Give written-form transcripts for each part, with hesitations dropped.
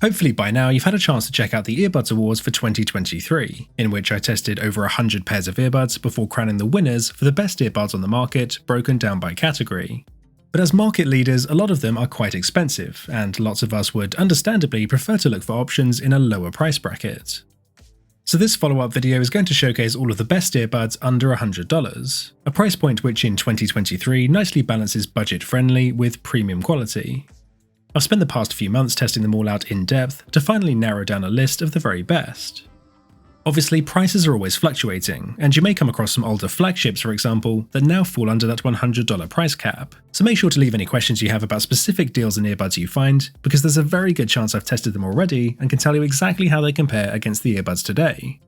Hopefully by now you've had a chance to check out the Earbuds Awards for 2023, in which I tested over 100 pairs of earbuds before crowning the winners for the best earbuds on the market, broken down by category. But as market leaders, a lot of them are quite expensive, and lots of us would understandably prefer to look for options in a lower price bracket. So this follow-up video is going to showcase all of the best earbuds under $100, a price point which in 2023 nicely balances budget-friendly with premium quality. I've spent the past few months testing them all out in depth to finally narrow down a list of the very best. Obviously, prices are always fluctuating, and you may come across some older flagships, for example, that now fall under that $100 price cap, so make sure to leave any questions you have about specific deals and earbuds you find, because there's a very good chance I've tested them already and can tell you exactly how they compare against the earbuds today.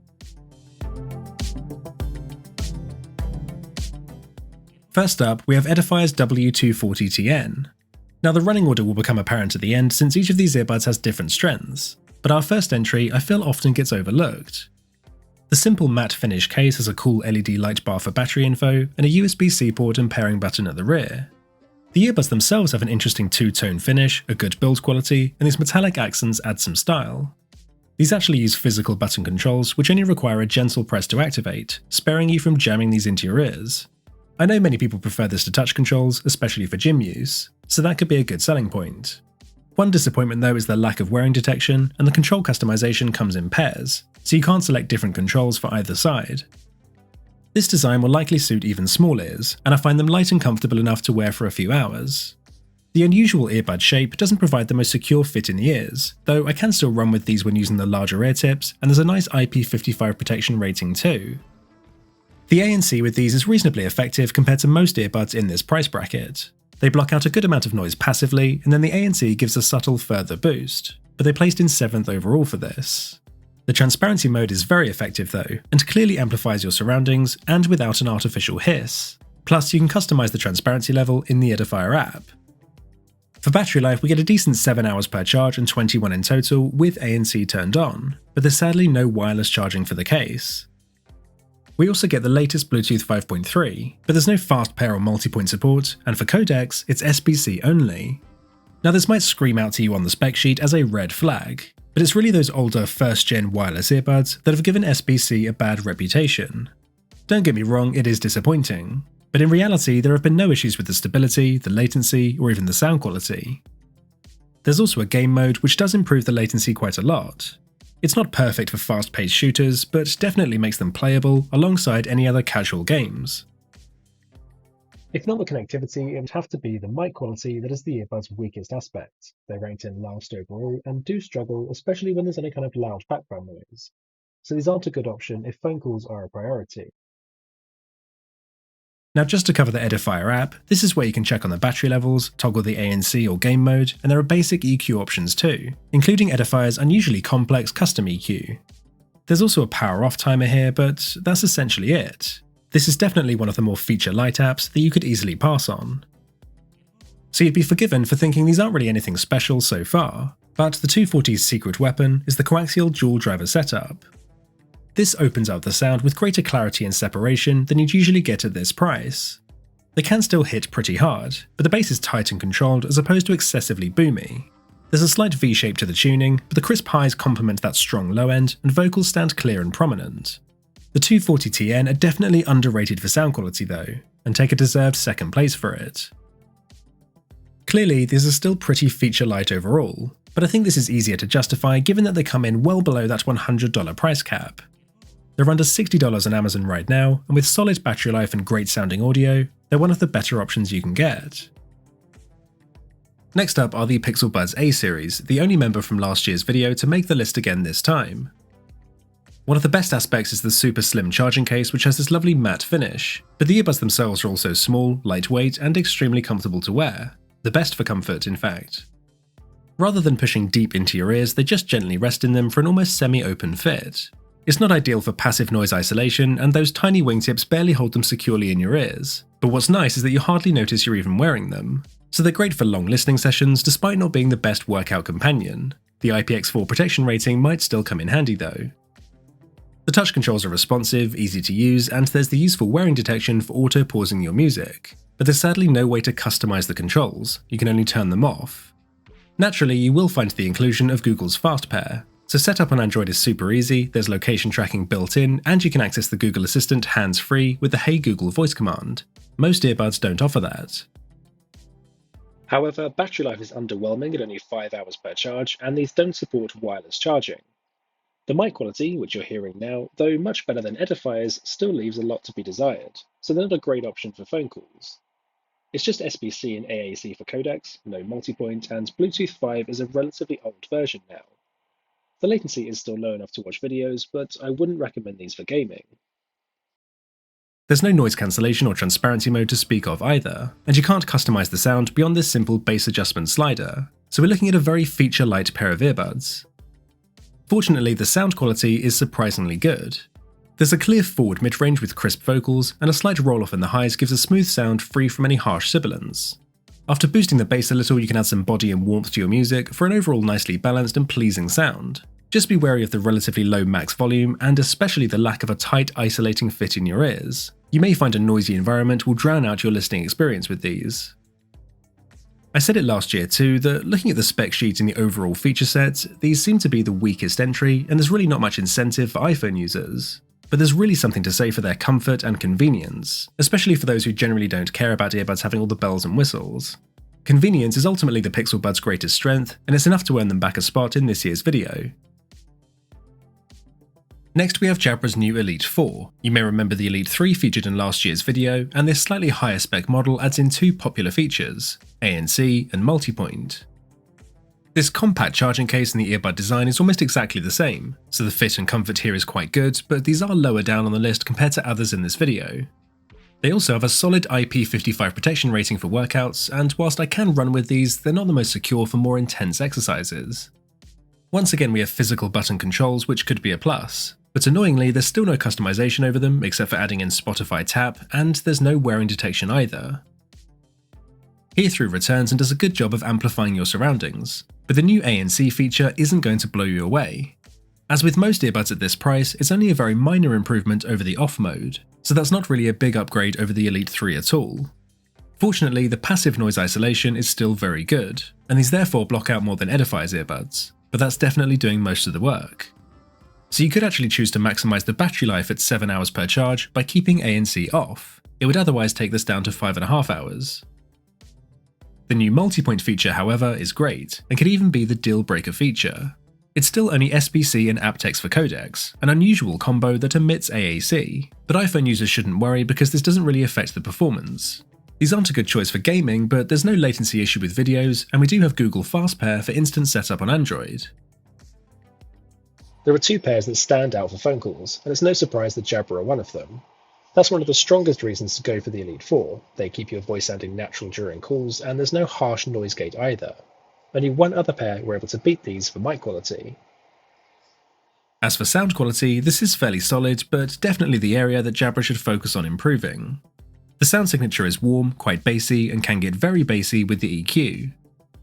First up, we have Edifier's W240TN. Now the running order will become apparent at the end since each of these earbuds has different strengths, but our first entry I feel often gets overlooked. The simple matte finish case has a cool LED light bar for battery info and a USB-C port and pairing button at the rear. The earbuds themselves have an interesting two-tone finish, a good build quality, and these metallic accents add some style. These actually use physical button controls which only require a gentle press to activate, sparing you from jamming these into your ears. I know many people prefer this to touch controls, especially for gym use, so that could be a good selling point. One disappointment though is the lack of wearing detection, and the control customization comes in pairs, so you can't select different controls for either side. This design will likely suit even small ears, and I find them light and comfortable enough to wear for a few hours. The unusual earbud shape doesn't provide the most secure fit in the ears, though I can still run with these when using the larger ear tips, and there's a nice IP55 protection rating too. The ANC with these is reasonably effective compared to most earbuds in this price bracket. They block out a good amount of noise passively, and then the ANC gives a subtle further boost, but they placed in 7th overall for this. The transparency mode is very effective though, and clearly amplifies your surroundings and without an artificial hiss. Plus you can customize the transparency level in the Edifier app. For battery life we get a decent 7 hours per charge and 21 in total with ANC turned on, but there's sadly no wireless charging for the case. We also get the latest Bluetooth 5.3, but there's no fast pair or multi-point support, and for codecs, it's SBC only. Now this might scream out to you on the spec sheet as a red flag, but it's really those older first-gen wireless earbuds that have given SBC a bad reputation. Don't get me wrong, it is disappointing, but in reality there have been no issues with the stability, the latency, or even the sound quality. There's also a game mode which does improve the latency quite a lot. It's not perfect for fast-paced shooters, but definitely makes them playable alongside any other casual games. If not the connectivity, it would have to be the mic quality that is the earbuds' weakest aspect. They're ranked in last overall and do struggle, especially when there's any kind of loud background noise. So these aren't a good option if phone calls are a priority. Now just to cover the Edifier app, this is where you can check on the battery levels, toggle the ANC or game mode, and there are basic EQ options too, including Edifier's unusually complex custom EQ. There's also a power off timer here, but that's essentially it. This is definitely one of the more feature light apps that you could easily pass on. So you'd be forgiven for thinking these aren't really anything special so far, but the 240's secret weapon is the coaxial dual driver setup. This opens up the sound with greater clarity and separation than you'd usually get at this price. They can still hit pretty hard, but the bass is tight and controlled as opposed to excessively boomy. There's a slight V-shape to the tuning, but the crisp highs complement that strong low end, and vocals stand clear and prominent. The 240TN are definitely underrated for sound quality though, and take a deserved second place for it. Clearly, these are still pretty feature light overall, but I think this is easier to justify given that they come in well below that $100 price cap. They're under $60 on Amazon right now, and with solid battery life and great sounding audio, they're one of the better options you can get. Next up are the Pixel Buds A series, the only member from last year's video to make the list again this time. One of the best aspects is the super slim charging case, which has this lovely matte finish, but the earbuds themselves are also small, lightweight, and extremely comfortable to wear. The best for comfort, in fact. Rather than pushing deep into your ears, they just gently rest in them for an almost semi-open fit. It's not ideal for passive noise isolation, and those tiny wingtips barely hold them securely in your ears, but what's nice is that you hardly notice you're even wearing them. So they're great for long listening sessions despite not being the best workout companion. The IPX4 protection rating might still come in handy though. The touch controls are responsive, easy to use, and there's the useful wearing detection for auto-pausing your music, but there's sadly no way to customize the controls, you can only turn them off. Naturally, you will find the inclusion of Google's Fast Pair. So setup on Android is super easy, there's location tracking built in, and you can access the Google Assistant hands-free with the Hey Google voice command. Most earbuds don't offer that. However, battery life is underwhelming at only 5 hours per charge, and these don't support wireless charging. The mic quality, which you're hearing now, though much better than Edifier's, still leaves a lot to be desired, so they're not a great option for phone calls. It's just SBC and AAC for codecs, no multipoint, and Bluetooth 5 is a relatively old version now. The latency is still low enough to watch videos, but I wouldn't recommend these for gaming. There's no noise cancellation or transparency mode to speak of either, and you can't customize the sound beyond this simple bass adjustment slider, so we're looking at a very feature-light pair of earbuds. Fortunately, the sound quality is surprisingly good. There's a clear forward mid-range with crisp vocals, and a slight roll-off in the highs gives a smooth sound free from any harsh sibilance. After boosting the bass a little, you can add some body and warmth to your music for an overall nicely balanced and pleasing sound. Just be wary of the relatively low max volume, and especially the lack of a tight, isolating fit in your ears. You may find a noisy environment will drown out your listening experience with these. I said it last year too, that looking at the spec sheet and the overall feature set, these seem to be the weakest entry, and there's really not much incentive for iPhone users. But there's really something to say for their comfort and convenience, especially for those who generally don't care about earbuds having all the bells and whistles. Convenience is ultimately the Pixel Buds' greatest strength, and it's enough to earn them back a spot in this year's video. Next we have Jabra's new Elite 4. You may remember the Elite 3 featured in last year's video, and this slightly higher spec model adds in two popular features, ANC and multipoint. This compact charging case and the earbud design is almost exactly the same, so the fit and comfort here is quite good, but these are lower down on the list compared to others in this video. They also have a solid IP55 protection rating for workouts, and whilst I can run with these, they're not the most secure for more intense exercises. Once again we have physical button controls, which could be a plus, but annoyingly there's still no customization over them except for adding in Spotify Tap, and there's no wearing detection either. Hear-through returns and does a good job of amplifying your surroundings, but the new ANC feature isn't going to blow you away. As with most earbuds at this price, it's only a very minor improvement over the off mode, so that's not really a big upgrade over the Elite 3 at all. Fortunately, the passive noise isolation is still very good, and these therefore block out more than Edifier's earbuds, but that's definitely doing most of the work. So you could actually choose to maximize the battery life at 7 hours per charge by keeping ANC off. It would otherwise take this down to 5.5 hours. The new multipoint feature, however, is great, and could even be the deal-breaker feature. It's still only SBC and aptX for codecs, an unusual combo that omits AAC, but iPhone users shouldn't worry because this doesn't really affect the performance. These aren't a good choice for gaming, but there's no latency issue with videos, and we do have Google Fast Pair for instant setup on Android. There are two pairs that stand out for phone calls, and it's no surprise that Jabra are one of them. That's one of the strongest reasons to go for the Elite 4. They keep your voice sounding natural during calls, and there's no harsh noise gate either. Only one other pair were able to beat these for mic quality. As for sound quality, this is fairly solid, but definitely the area that Jabra should focus on improving. The sound signature is warm, quite bassy, and can get very bassy with the EQ.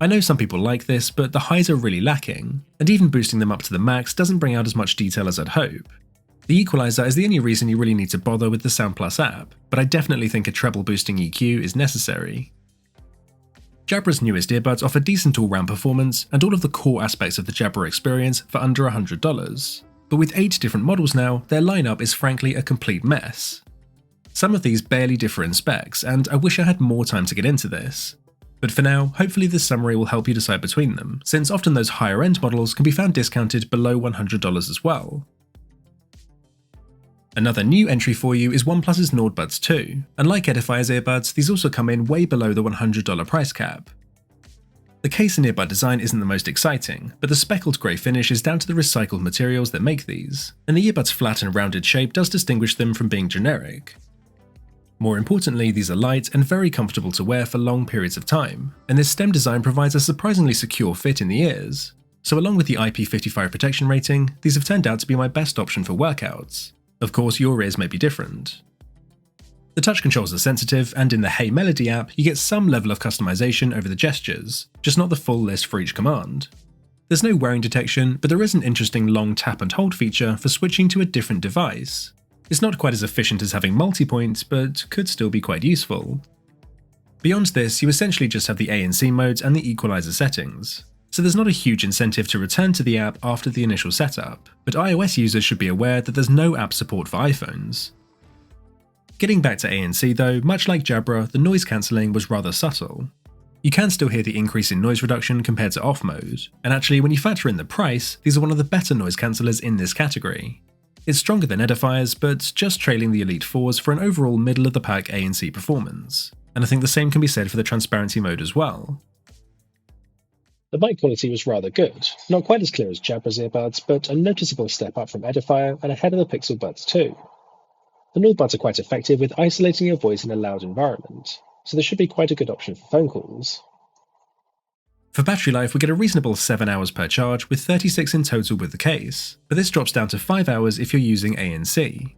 I know some people like this, but the highs are really lacking, and even boosting them up to the max doesn't bring out as much detail as I'd hope. The equalizer is the only reason you really need to bother with the Sound Plus app, but I definitely think a treble boosting EQ is necessary. Jabra's newest earbuds offer decent all-round performance and all of the core aspects of the Jabra experience for under $100. But with 8 different models now, their lineup is frankly a complete mess. Some of these barely differ in specs, and I wish I had more time to get into this. But for now, hopefully this summary will help you decide between them, since often those higher-end models can be found discounted below $100 as well. Another new entry for you is OnePlus's Nordbuds 2, and like Edifier's earbuds, these also come in way below the $100 price cap. The case and earbud design isn't the most exciting, but the speckled grey finish is down to the recycled materials that make these, and the earbud's flat and rounded shape does distinguish them from being generic. More importantly, these are light and very comfortable to wear for long periods of time, and this stem design provides a surprisingly secure fit in the ears. So along with the IP55 protection rating, these have turned out to be my best option for workouts. Of course, your ears may be different. The touch controls are sensitive, and in the Hey Melody app, you get some level of customization over the gestures, just not the full list for each command. There's no wearing detection, but there is an interesting long tap and hold feature for switching to a different device. It's not quite as efficient as having multi-point, but could still be quite useful. Beyond this, you essentially just have the ANC modes and the equalizer settings. so there's not a huge incentive to return to the app after the initial setup, but iOS users should be aware that there's no app support for iPhones. Getting back to ANC though, much like Jabra, the noise cancelling was rather subtle. You can still hear the increase in noise reduction compared to off mode, and actually when you factor in the price, these are one of the better noise cancellers in this category. It's stronger than Edifier's, but just trailing the Elite 4s for an overall middle-of-the-pack ANC performance, and I think the same can be said for the transparency mode as well. The mic quality was rather good, not quite as clear as Jabra's earbuds, but a noticeable step up from Edifier and ahead of the Pixel Buds too. The Nord Buds are quite effective with isolating your voice in a loud environment, so this should be quite a good option for phone calls. For battery life, we get a reasonable 7 hours per charge, with 36 in total with the case, but this drops down to 5 hours if you're using ANC.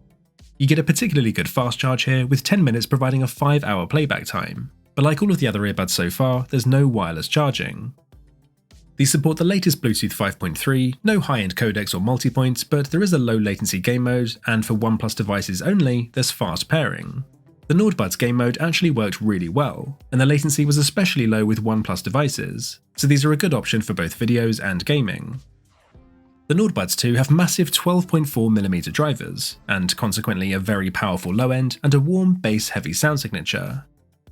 You get a particularly good fast charge here, with 10 minutes providing a 5-hour playback time, but like all of the other earbuds so far, there's no wireless charging. These support the latest Bluetooth 5.3, no high-end codecs or multipoint, but there is a low latency game mode, and for OnePlus devices only, there's fast pairing. The Nord Buds game mode actually worked really well, and the latency was especially low with OnePlus devices, so these are a good option for both videos and gaming. The Nord Buds 2 have massive 12.4mm drivers, and consequently a very powerful low end and a warm, bass-heavy sound signature.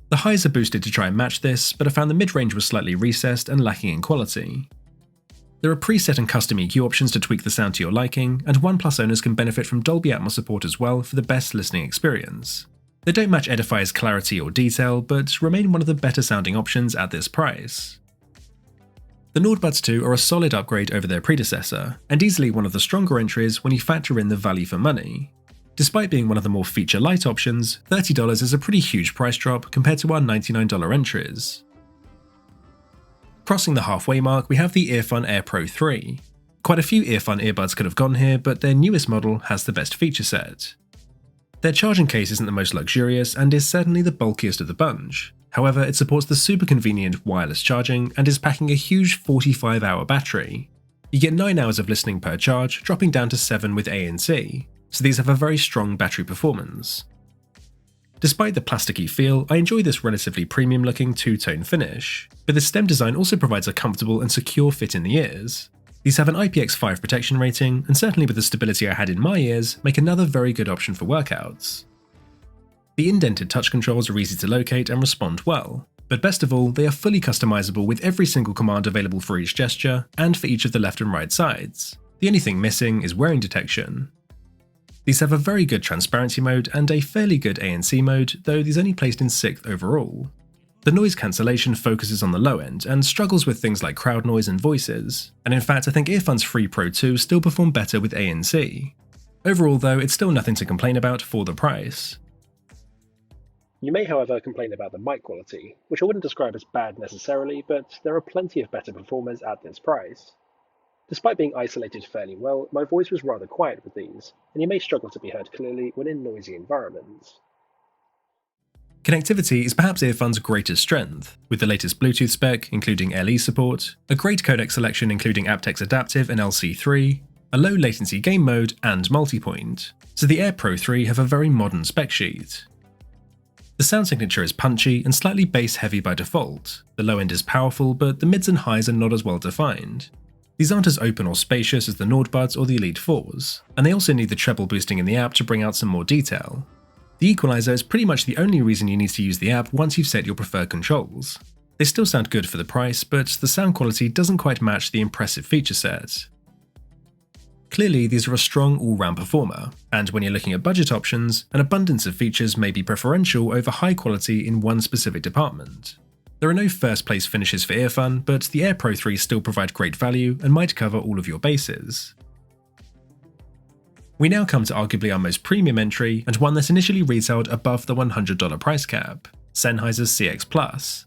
The highs are boosted to try and match this, but I found the mid-range was slightly recessed and lacking in quality. There are preset and custom EQ options to tweak the sound to your liking, and OnePlus owners can benefit from Dolby Atmos support as well for the best listening experience. They don't match Edifier's clarity or detail, but remain one of the better sounding options at this price. The Nord Buds 2 are a solid upgrade over their predecessor, and easily one of the stronger entries when you factor in the value for money. Despite being one of the more feature-light options, $30 is a pretty huge price drop compared to our $99 entries. Crossing the halfway mark, we have the EarFun Air Pro 3. Quite a few EarFun earbuds could have gone here, but their newest model has the best feature set. Their charging case isn't the most luxurious and is certainly the bulkiest of the bunch. However, it supports the super convenient wireless charging and is packing a huge 45-hour battery. You get 9 hours of listening per charge, dropping down to 7 with ANC. So these have a very strong battery performance. Despite the plasticky feel, I enjoy this relatively premium looking two-tone finish, but the stem design also provides a comfortable and secure fit in the ears. These have an IPX5 protection rating, and certainly with the stability I had in my ears, make another very good option for workouts. The indented touch controls are easy to locate and respond well, but best of all, they are fully customizable with every single command available for each gesture, and for each of the left and right sides. The only thing missing is wearing detection. These have a very good transparency mode and a fairly good ANC mode, though these only placed in 6th overall. The noise cancellation focuses on the low end and struggles with things like crowd noise and voices, and in fact I think EarFun's Free Pro 2 still perform better with ANC. Overall though, it's still nothing to complain about for the price. You may however complain about the mic quality, which I wouldn't describe as bad necessarily, but there are plenty of better performers at this price. Despite being isolated fairly well, my voice was rather quiet with these, and you may struggle to be heard clearly when in noisy environments. Connectivity is perhaps EarFun's greatest strength, with the latest Bluetooth spec including LE support, a great codec selection including aptX Adaptive and LC3, a low latency game mode and multipoint, so the Air Pro 3 have a very modern spec sheet. The sound signature is punchy and slightly bass heavy by default, the low end is powerful but the mids and highs are not as well defined. These aren't as open or spacious as the Nord Buds or the Elite 4s, and they also need the treble boosting in the app to bring out some more detail. The equalizer is pretty much the only reason you need to use the app once you've set your preferred controls. They still sound good for the price, but the sound quality doesn't quite match the impressive feature set. Clearly, these are a strong all-round performer, and when you're looking at budget options, an abundance of features may be preferential over high quality in one specific department. There are no first place finishes for EarFun, but the Air Pro 3 still provide great value and might cover all of your bases. We now come to arguably our most premium entry, and one that initially retailed above the $100 price cap, Sennheiser CX Plus.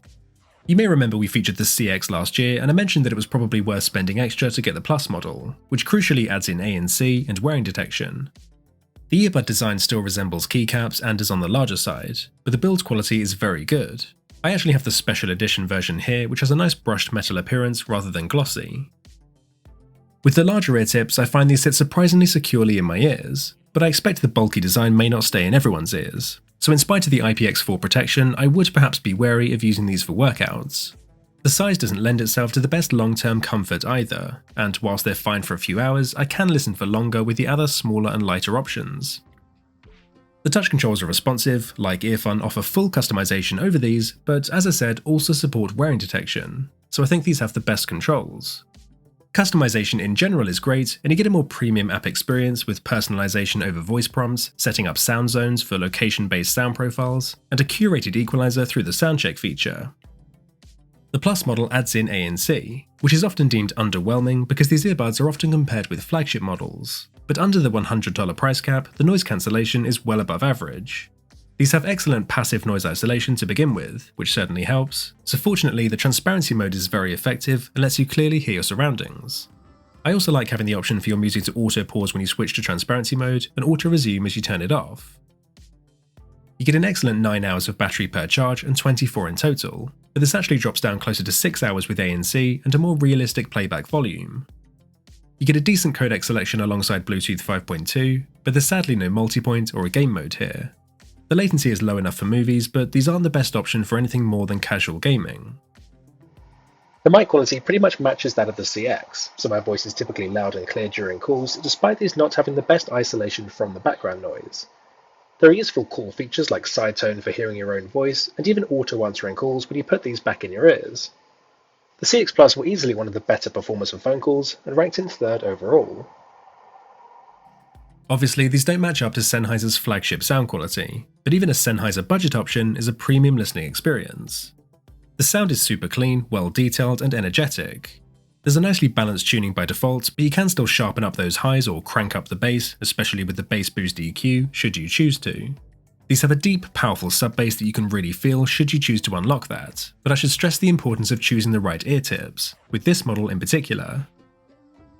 You may remember we featured the CX last year, and I mentioned that it was probably worth spending extra to get the Plus model, which crucially adds in ANC and wearing detection. The earbud design still resembles keycaps and is on the larger side, but the build quality is very good. I actually have the special edition version here, which has a nice brushed metal appearance rather than glossy. With the larger ear tips, I find these sit surprisingly securely in my ears, but I expect the bulky design may not stay in everyone's ears, so in spite of the IPX4 protection, I would perhaps be wary of using these for workouts. The size doesn't lend itself to the best long-term comfort either, and whilst they're fine for a few hours, I can listen for longer with the other smaller and lighter options. The touch controls are responsive, like EarFun offer full customization over these, but as I said, also support wearing detection, so I think these have the best controls. Customization in general is great, and you get a more premium app experience with personalization over voice prompts, setting up sound zones for location-based sound profiles, and a curated equalizer through the soundcheck feature. The Plus model adds in ANC, which is often deemed underwhelming because these earbuds are often compared with flagship models, but under the $100 price cap, the noise cancellation is well above average. These have excellent passive noise isolation to begin with, which certainly helps, so fortunately the transparency mode is very effective and lets you clearly hear your surroundings. I also like having the option for your music to auto-pause when you switch to transparency mode and auto-resume as you turn it off. You get an excellent 9 hours of battery per charge and 24 in total, but this actually drops down closer to 6 hours with ANC and a more realistic playback volume. You get a decent codec selection alongside Bluetooth 5.2, but there's sadly no multipoint or a game mode here. The latency is low enough for movies, but these aren't the best option for anything more than casual gaming. The mic quality pretty much matches that of the CX, so my voice is typically loud and clear during calls, despite these not having the best isolation from the background noise. There are useful call features like side tone for hearing your own voice, and even auto-answering calls when you put these back in your ears. The CX Plus were easily one of the better performers for phone calls, and ranked in 3rd overall. Obviously, these don't match up to Sennheiser's flagship sound quality, but even a Sennheiser budget option is a premium listening experience. The sound is super clean, well detailed, and energetic. There's a nicely balanced tuning by default, but you can still sharpen up those highs or crank up the bass, especially with the bass boost EQ, should you choose to. These have a deep, powerful sub-bass that you can really feel should you choose to unlock that, but I should stress the importance of choosing the right ear tips, with this model in particular.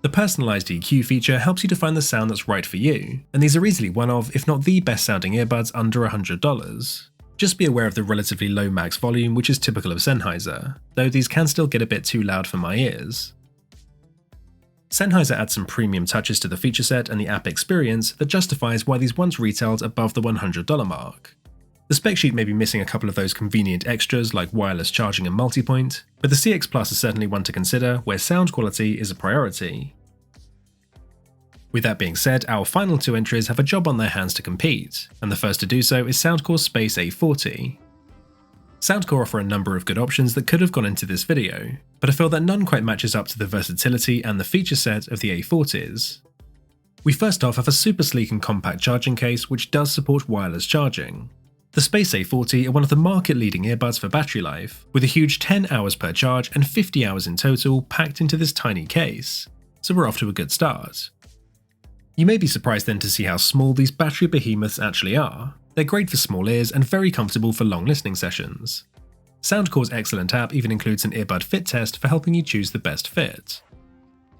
The personalized EQ feature helps you define the sound that's right for you, and these are easily one of, if not the best sounding earbuds under $100. Just be aware of the relatively low max volume, which is typical of Sennheiser, though these can still get a bit too loud for my ears. Sennheiser adds some premium touches to the feature set and the app experience that justifies why these once retailed above the $100 mark. The spec sheet may be missing a couple of those convenient extras like wireless charging and multipoint, but the CX Plus is certainly one to consider where sound quality is a priority. With that being said, our final 2 entries have a job on their hands to compete, and the first to do so is Soundcore Space A40. Soundcore offer a number of good options that could have gone into this video, but I feel that none quite matches up to the versatility and the feature set of the A40s. We first off have a super sleek and compact charging case which does support wireless charging. The Space A40 are one of the market-leading earbuds for battery life, with a huge 10 hours per charge and 50 hours in total packed into this tiny case, so we're off to a good start. You may be surprised then to see how small these battery behemoths actually are. They're great for small ears and very comfortable for long listening sessions. Soundcore's excellent app even includes an earbud fit test for helping you choose the best fit.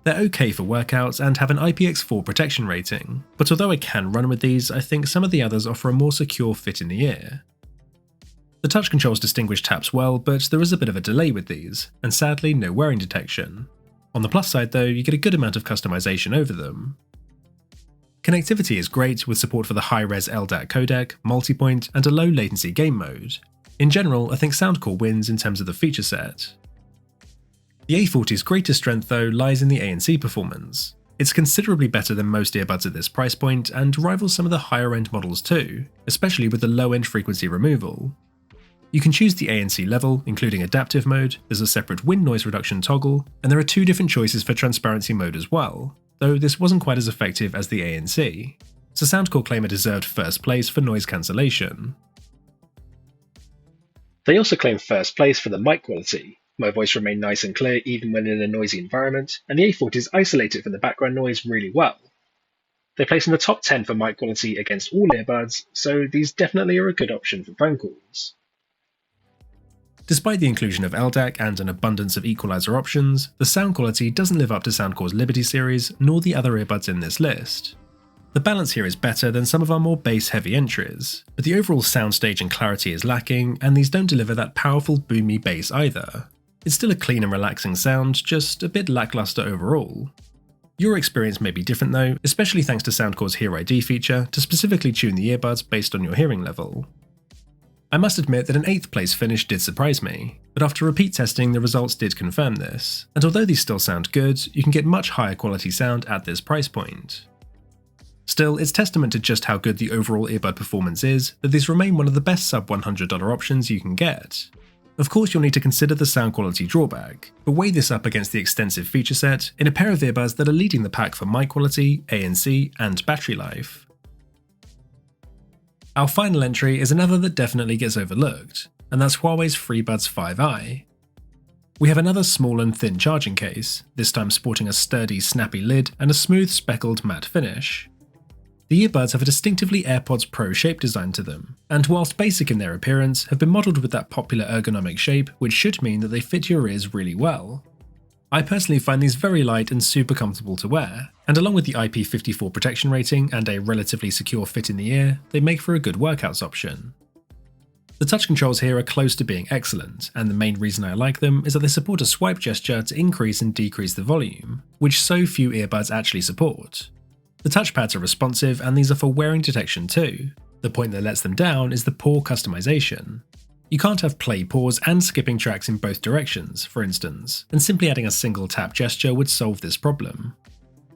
They're okay for workouts and have an IPX4 protection rating, but although I can run with these, I think some of the others offer a more secure fit in the ear. The touch controls distinguish taps well, but there is a bit of a delay with these, and sadly no wearing detection. On the plus side though, you get a good amount of customization over them. Connectivity is great with support for the high-res LDAC codec, multipoint, and a low-latency game mode. In general, I think Soundcore wins in terms of the feature set. The A40's greatest strength though lies in the ANC performance. It's considerably better than most earbuds at this price point and rivals some of the higher-end models too, especially with the low-end frequency removal. You can choose the ANC level, including adaptive mode, there's a separate wind noise reduction toggle, and there are 2 different choices for transparency mode as well, though this wasn't quite as effective as the ANC, so Soundcore claim a deserved first place for noise cancellation. They also claim first place for the mic quality. My voice remained nice and clear even when in a noisy environment, and the A40s isolate it from the background noise really well. They place in the top 10 for mic quality against all earbuds, so these definitely are a good option for phone calls. Despite the inclusion of LDAC and an abundance of equalizer options, the sound quality doesn't live up to Soundcore's Liberty series nor the other earbuds in this list. The balance here is better than some of our more bass-heavy entries, but the overall soundstage and clarity is lacking, and these don't deliver that powerful boomy bass either. It's still a clean and relaxing sound, just a bit lackluster overall. Your experience may be different though, especially thanks to Soundcore's Hear ID feature to specifically tune the earbuds based on your hearing level. I must admit that an 8th place finish did surprise me, but after repeat testing the results did confirm this, and although these still sound good, you can get much higher quality sound at this price point. Still, it's testament to just how good the overall earbud performance is that these remain one of the best sub $100 options you can get. Of course you'll need to consider the sound quality drawback, but weigh this up against the extensive feature set in a pair of earbuds that are leading the pack for mic quality, ANC, and battery life. Our final entry is another that definitely gets overlooked, and that's Huawei's FreeBuds 5i. We have another small and thin charging case, this time sporting a sturdy, snappy lid and a smooth speckled matte finish. The earbuds have a distinctively AirPods Pro shape design to them, and whilst basic in their appearance, have been modelled with that popular ergonomic shape, which should mean that they fit your ears really well. I personally find these very light and super comfortable to wear, and along with the IP54 protection rating and a relatively secure fit in the ear, they make for a good workouts option. The touch controls here are close to being excellent, and the main reason I like them is that they support a swipe gesture to increase and decrease the volume, which so few earbuds actually support. The touchpads are responsive, and these are for wearing detection too. The point that lets them down is the poor customization. You can't have play, pause, and skipping tracks in both directions, for instance, and simply adding a single tap gesture would solve this problem.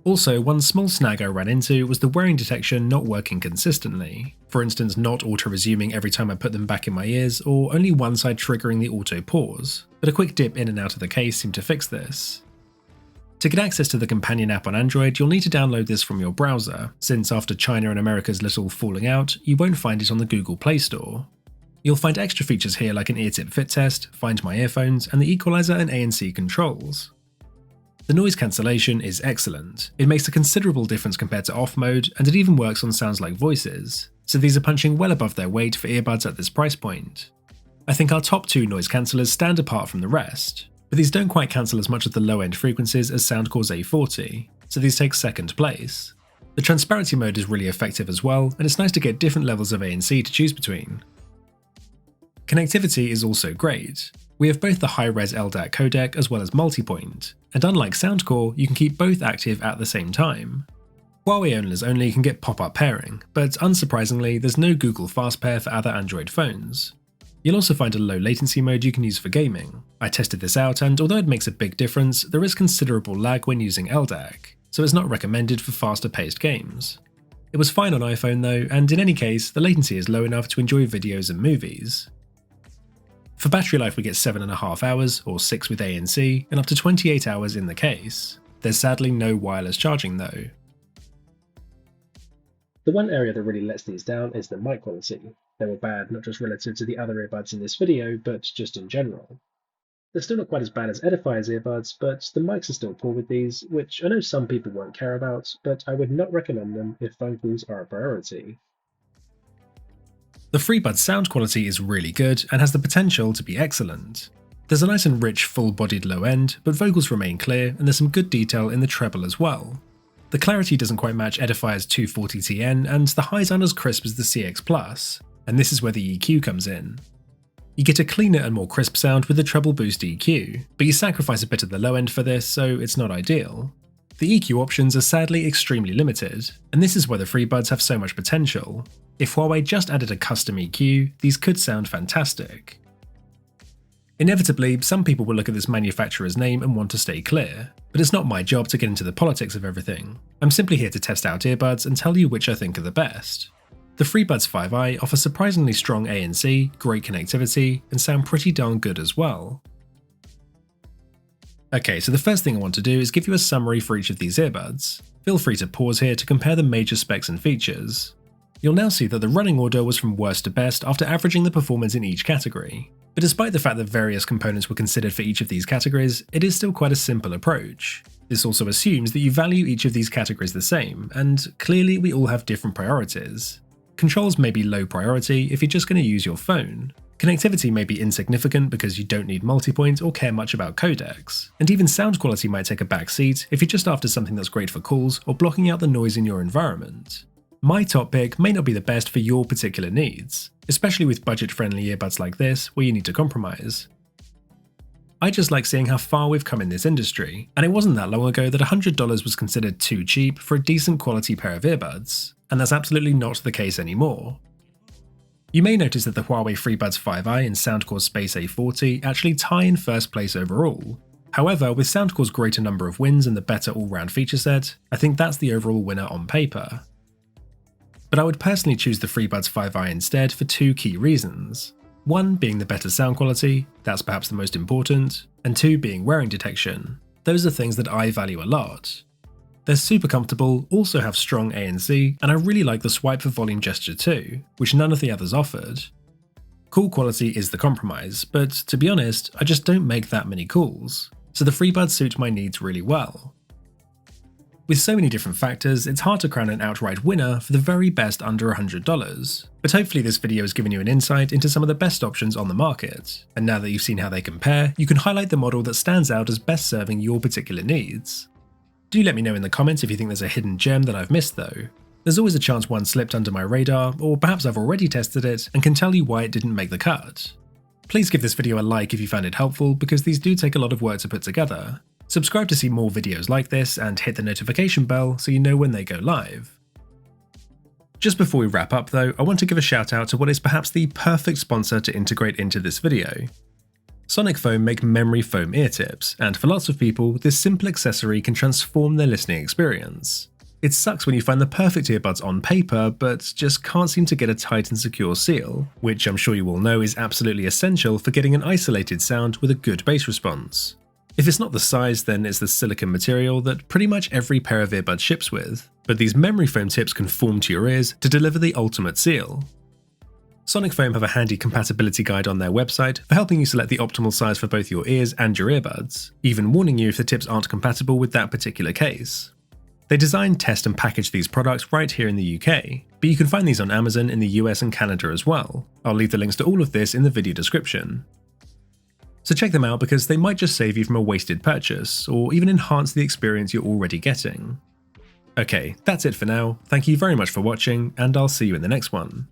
Also, one small snag I ran into was the wearing detection not working consistently, for instance not auto-resuming every time I put them back in my ears, or only one side triggering the auto-pause, but a quick dip in and out of the case seemed to fix this. To get access to the companion app on Android, you'll need to download this from your browser, since after China and America's little falling out, you won't find it on the Google Play Store. You'll find extra features here like an ear tip fit test, find my earphones, and the equalizer and ANC controls. The noise cancellation is excellent. It makes a considerable difference compared to off mode, and it even works on sounds like voices, so these are punching well above their weight for earbuds at this price point. I think our top 2 noise cancellers stand apart from the rest, but these don't quite cancel as much of the low-end frequencies as Soundcore's A40, so these take second place. The transparency mode is really effective as well, and it's nice to get different levels of ANC to choose between. Connectivity is also great. We have both the high-res LDAC codec as well as multipoint, and unlike Soundcore, you can keep both active at the same time. Huawei owners only can get pop-up pairing, but unsurprisingly there's no Google Fast Pair for other Android phones. You'll also find a low latency mode you can use for gaming. I tested this out, and although it makes a big difference, there is considerable lag when using LDAC, so it's not recommended for faster paced games. It was fine on iPhone though, and in any case, the latency is low enough to enjoy videos and movies. For battery life we get 7.5 hours, or 6 with ANC, and up to 28 hours in the case. There's sadly no wireless charging though. The one area that really lets these down is the mic quality. They were bad not just relative to the other earbuds in this video, but just in general. They're still not quite as bad as Edifier's earbuds, but the mics are still poor with these, which I know some people won't care about, but I would not recommend them if phone calls are a priority. The FreeBuds sound quality is really good and has the potential to be excellent. There's a nice and rich full-bodied low end, but vocals remain clear and there's some good detail in the treble as well. The clarity doesn't quite match Edifier's W240TN, and the highs aren't as crisp as the CX Plus, and this is where the EQ comes in. You get a cleaner and more crisp sound with the treble boost EQ, but you sacrifice a bit of the low end for this, so it's not ideal. The EQ options are sadly extremely limited, and this is why the FreeBuds have so much potential. If Huawei just added a custom EQ, these could sound fantastic. Inevitably, some people will look at this manufacturer's name and want to stay clear, but it's not my job to get into the politics of everything. I'm simply here to test out earbuds and tell you which I think are the best. The FreeBuds 5i offer surprisingly strong ANC, great connectivity, and sound pretty darn good as well. Okay, so the first thing I want to do is give you a summary for each of these earbuds. Feel free to pause here to compare the major specs and features. You'll now see that the running order was from worst to best after averaging the performance in each category. But despite the fact that various components were considered for each of these categories, it is still quite a simple approach. This also assumes that you value each of these categories the same, and clearly we all have different priorities. Controls may be low priority if you're just going to use your phone. Connectivity may be insignificant because you don't need multipoint or care much about codecs, and even sound quality might take a back seat if you're just after something that's great for calls or blocking out the noise in your environment. My top pick may not be the best for your particular needs, especially with budget-friendly earbuds like this where you need to compromise. I just like seeing how far we've come in this industry, and it wasn't that long ago that $100 was considered too cheap for a decent quality pair of earbuds, and that's absolutely not the case anymore. You may notice that the Huawei FreeBuds 5i and Soundcore Space A40 actually tie in first place overall. However, with Soundcore's greater number of wins and the better all-round feature set, I think that's the overall winner on paper. But I would personally choose the FreeBuds 5i instead for two key reasons. One being the better sound quality, that's perhaps the most important, and two being wearing detection. Those are things that I value a lot. They're super comfortable, also have strong ANC, and I really like the swipe for volume gesture too, which none of the others offered. Call quality is the compromise, but to be honest, I just don't make that many calls, so the FreeBuds suit my needs really well. With so many different factors, it's hard to crown an outright winner for the very best under $100, but hopefully this video has given you an insight into some of the best options on the market, and now that you've seen how they compare, you can highlight the model that stands out as best serving your particular needs. Do let me know in the comments if you think there's a hidden gem that I've missed though. There's always a chance one slipped under my radar, or perhaps I've already tested it and can tell you why it didn't make the cut. Please give this video a like if you found it helpful, because these do take a lot of work to put together. Subscribe to see more videos like this and hit the notification bell so you know when they go live. Just before we wrap up though, I want to give a shout out to what is perhaps the perfect sponsor to integrate into this video. SonicFoam make memory foam ear tips, and for lots of people, this simple accessory can transform their listening experience. It sucks when you find the perfect earbuds on paper, but just can't seem to get a tight and secure seal, which I'm sure you all know is absolutely essential for getting an isolated sound with a good bass response. If it's not the size, then it's the silicone material that pretty much every pair of earbuds ships with, but these memory foam tips can form to your ears to deliver the ultimate seal. SonicFoam have a handy compatibility guide on their website for helping you select the optimal size for both your ears and your earbuds, even warning you if the tips aren't compatible with that particular case. They design, test and package these products right here in the UK, but you can find these on Amazon in the US and Canada as well. I'll leave the links to all of this in the video description. So check them out because they might just save you from a wasted purchase, or even enhance the experience you're already getting. Okay, that's it for now, thank you very much for watching, and I'll see you in the next one.